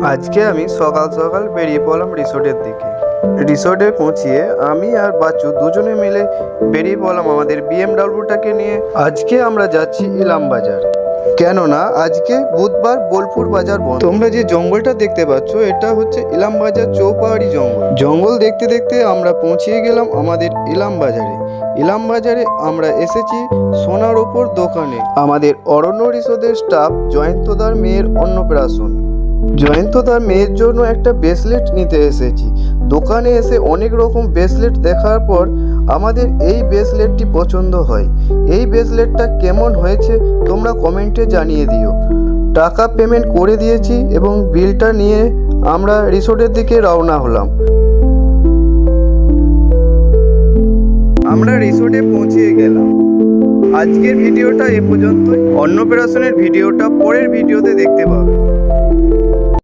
আজকে আমি সকাল সকাল বেরিয়ে পড়লাম রিসোর্টের দিকে। রিসোর্টে পৌঁছিয়ে আমি আর বাচ্চু দুজনে মিলে বেরিয়ে পড়লাম আমাদের বিএমডাব্লিউটাকে নিয়ে। আজকে আমরা যাচ্ছি ইলামবাজার, কেননা আজকে বুধবার বোলপুর বাজার বন্ধ। তোমরা যে জঙ্গলটা দেখতে পাচ্ছ এটা হচ্ছে ইলামবাজার চৌপাহাড়ি জঙ্গল। জঙ্গল দেখতে দেখতে আমরা পৌঁছিয়ে গেলাম আমাদের ইলামবাজারে। ইলামবাজারে আমরা এসেছি সোনার ওপর দোকানে। আমাদের অরণ্য রিসোর্টের স্টাফ জয়ন্তদার মেয়ের অন্নপ্রাশন। জয়ন্তদার মেয়ের জন্য একটা ব্রেসলেট নিতে এসেছি। দোকানে এসে অনেক রকম ব্রেসলেট দেখার পর আমাদের এই ব্রেসলেটটি পছন্দ হয়। এই ব্রেসলেটটা কেমন হয়েছে তোমরা কমেন্টে জানিয়ে দিও। টাকা পেমেন্ট করে দিয়েছি এবং বিলটা নিয়ে আমরা রিসোর্টের দিকে রওনা হলাম। আমরা রিসোর্টে পৌঁছে গেলাম। আজকের ভিডিওটা এ পর্যন্তই। অন্নপ্রাশনের ভিডিওটা পরের ভিডিওতে দেখতে পাবে।